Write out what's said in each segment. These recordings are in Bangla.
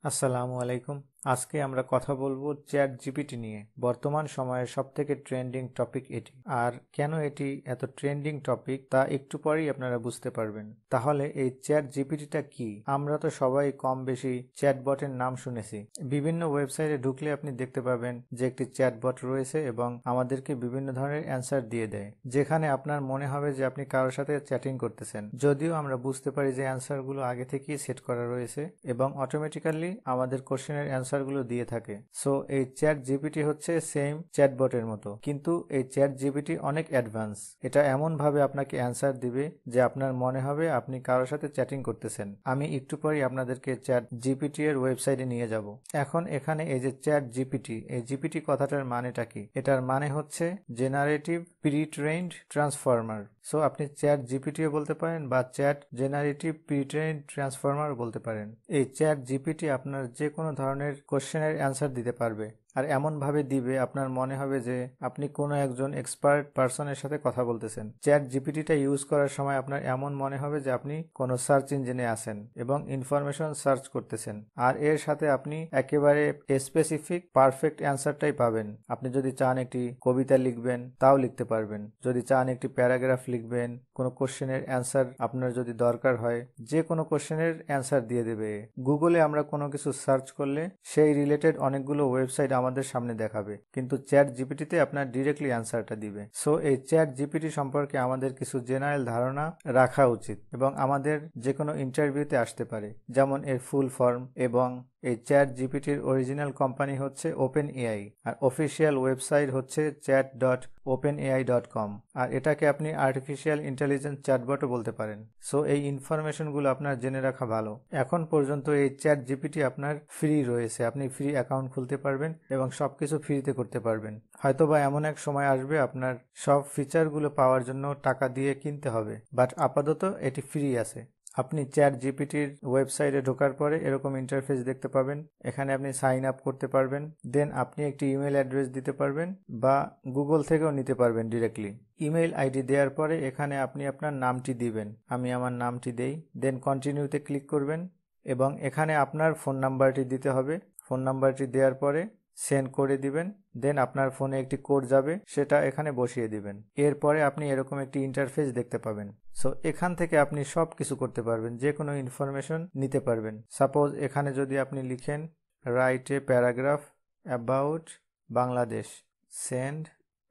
আসসালামু আলাইকুম। আজকে আমরা কথা বলবো চ্যাট জিপিটি নিয়ে। বর্তমান সময়ের সবথেকে ট্রেন্ডিং টপিক এটি। আর কেন এটি এত ট্রেন্ডিং টপিক তা একটু পরেই আপনারা বুঝতে পারবেন। তাহলে এই চ্যাট জিপিটিটা কি? আমরা তো সবাই কম বেশি চ্যাটবটের নাম শুনেছি। বিভিন্ন ওয়েবসাইটে ঢুকলে আপনি দেখতে পাবেন যে একটি চ্যাটবট রয়েছে এবং আমাদেরকে বিভিন্ন ধরনের অ্যান্সার দিয়ে দেয়, যেখানে আপনার মনে হবে যে আপনি কারোর সাথে চ্যাটিং করতেছেন। যদিও আমরা বুঝতে পারি যে অ্যান্সারগুলো আগে থেকেই সেট করা রয়েছে এবং অটোমেটিক্যালি আমাদের কোশ্চেনের অ্যান্সারগুলো দিয়ে থাকে। সো এই চ্যাট জিপিটি হচ্ছে সেম চ্যাটবটের মতো, কিন্তু এই চ্যাট জিপিটি অনেক অ্যাডভান্স। এটা এমন ভাবে আপনাকে অ্যান্সার দিবে যে আপনার মনে হবে আপনি কারোর সাথে চ্যাটিং করতেছেন। আমি একটু পরেই আপনাদেরকে চ্যাট জিপিটি এর ওয়েবসাইটে নিয়ে যাব। এখন এখানে এই যে চ্যাট জিপিটি, এই জিপিটি কথাটার মানেটা কি? এটার মানে হচ্ছে generative pre trained transformer. So আপনি চ্যাট জিপিটিও বলতে পারেন বা chat generative pre trained transformer বলতে পারেন। এই চ্যাট জিপিটি আপনার যে কোনো ধরনের কোশ্চেনের অ্যান্সার দিতে পারবে, আর এমনভাবে দিবে আপনার মনে হবে যে আপনি কোনো একজন এক্সপার্ট পার্সনের সাথে কথা বলতেছেন। চ্যাট জিপিটিটা ইউজ করার সময় আপনার এমন মনে হবে যে আপনি কোনো সার্চ ইঞ্জিনে আছেন এবং ইনফরমেশন সার্চ করতেছেন, আর এর সাথে আপনি একেবারে স্পেসিফিক পারফেক্ট অ্যান্সারটাই পাবেন। আপনি যদি চান একটি কবিতা লিখবেন তাও লিখতে পারবেন, যদি চান একটি প্যারাগ্রাফ লিখবেন, কোনো কোশ্চেনের অ্যান্সার আপনার যদি দরকার হয়, যে কোনো কোশ্চেনের অ্যান্সার দিয়ে দেবে। গুগলে আমরা কোনো কিছু সার্চ করলে সেই রিলেটেড অনেকগুলো ওয়েবসাইট আমাদের সামনে দেখাবে, কিন্তু চ্যাট জিপিটিতে আপনার ডিরেক্টলি অ্যান্সারটা দিবে। সো এই চ্যাট জিপিটি সম্পর্কে আমাদের কিছু জেনারেল ধারণা রাখা উচিত এবং আমাদের যে কোনো ইন্টারভিউতে আসতে পারে, যেমন এর ফুল ফর্ম। এবং এই চ্যাট জিপিটির অরিজিনাল কোম্পানি হচ্ছে ওপেন এআই, আর অফিসিয়াল ওয়েবসাইট হচ্ছে chat.openai.com, আর এটাকে আপনি আর্টিফিশিয়াল ইন্টেলিজেন্স চ্যাটবটও বলতে পারেন। সো এই ইনফরমেশনগুলো আপনার জেনে রাখা ভালো। এখন পর্যন্ত এই চ্যাট জিপিটি আপনার ফ্রি রয়েছে, আপনি ফ্রি অ্যাকাউন্ট খুলতে পারবেন এবং সবকিছু ফ্রিতে করতে পারবেন। হয়তোবা এমন এক সময় আসবে আপনার সব ফিচারগুলো পাওয়ার জন্য টাকা দিয়ে কিনতে হবে, বাট আপাতত এটি ফ্রি আছে। আপনি চ্যাট জিপিটির ওয়েবসাইটে ঢোকার পরে এরকম ইন্টারফেস দেখতে পাবেন। এখানে আপনি সাইন আপ করতে পারবেন, দেন আপনি একটি ইমেল অ্যাড্রেস দিতে পারবেন বা গুগল থেকেও নিতে পারবেন ডিরেক্টলি। ইমেল আইডি দেওয়ার পরে এখানে আপনি আপনার নামটি দিবেন। আমি আমার নামটি দেই, দেন কন্টিনিউতে ক্লিক করবেন এবং এখানে আপনার ফোন নাম্বারটি দিতে হবে। ফোন নাম্বারটি দেওয়ার পরে সেন্ড করে দিবেন, দেন আপনার ফোনে একটি কোড যাবে, সেটা এখানে বসিয়ে দিবেন। এরপরে আপনি এরকম একটি ইন্টারফেস দেখতে পাবেন। সো এখান থেকে আপনি সব কিছু করতে পারবেন, যে কোনো ইনফরমেশন নিতে পারবেন। সাপোজ এখানে যদি আপনি লিখেন write a paragraph about Bangladesh, send.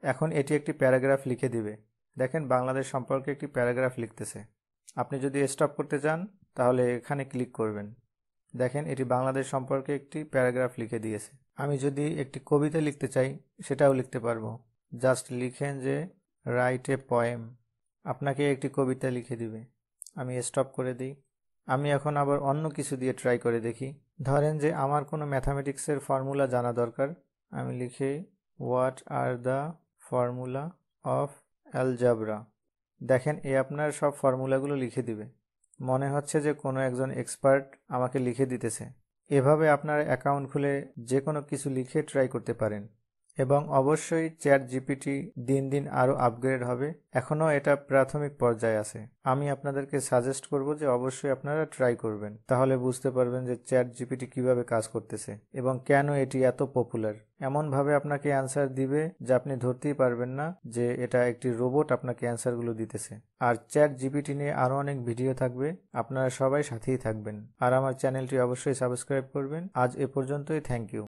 এখন এটি একটি প্যারাগ্রাফ লিখে দিবে। দেখেন বাংলাদেশ সম্পর্কে একটি প্যারাগ্রাফ লিখতেছে। আপনি যদি স্টপ করতে চান তাহলে এখানে ক্লিক করবেন। দেখেন এটি বাংলাদেশ সম্পর্কে একটি প্যারাগ্রাফ লিখে দিয়েছে। আমি যদি একটি কবিতা লিখতে চাই সেটাও লিখতে পারবো। জাস্ট লিখেন যে রাইট এ পোয়েম, আপনাকে একটি কবিতা লিখে দিবে। আমি স্টপ করে দিই। আমি এখন আবার অন্য কিছু দিয়ে ট্রাই করে দেখি। ধরেন যে আমার কোনো ম্যাথামেটিক্সের ফর্মুলা জানা দরকার। আমি লিখি what are the formula of algebra. দেখেন এ আপনার সব ফর্মুলাগুলো লিখে দিবে। মনে হচ্ছে যে কোনো একজন এক্সপার্ট আমাকে লিখে দিতেছে। এভাবে আপনার অ্যাকাউন্ট খুলে যে কোনো কিছু লিখে ট্রাই করতে পারেন। এবং অবশ্যই চ্যাট জিপিটি দিন দিন আরও আপগ্রেড হবে, এখনও এটা প্রাথমিক পর্যায়ে আছে। আমি আপনাদেরকে সাজেস্ট করব যে অবশ্যই আপনারা ট্রাই করবেন, তাহলে বুঝতে পারবেন যে চ্যাট জিপিটি কিভাবে কাজ করতেছে এবং কেন এটি এত পপুলার। এমনভাবে আপনাকে অ্যান্সার দিবে যে আপনি ধরতেই পারবেন না যে এটা একটি রোবট আপনাকে অ্যান্সারগুলো দিতেছে। আর চ্যাট জিপিটি নিয়ে আরও অনেক ভিডিও থাকবে, আপনারা সবাই সাথেই থাকবেন। আর আমার চ্যানেলটি অবশ্যই সাবস্ক্রাইব করবেন। আজ এ পর্যন্তই, থ্যাংক ইউ।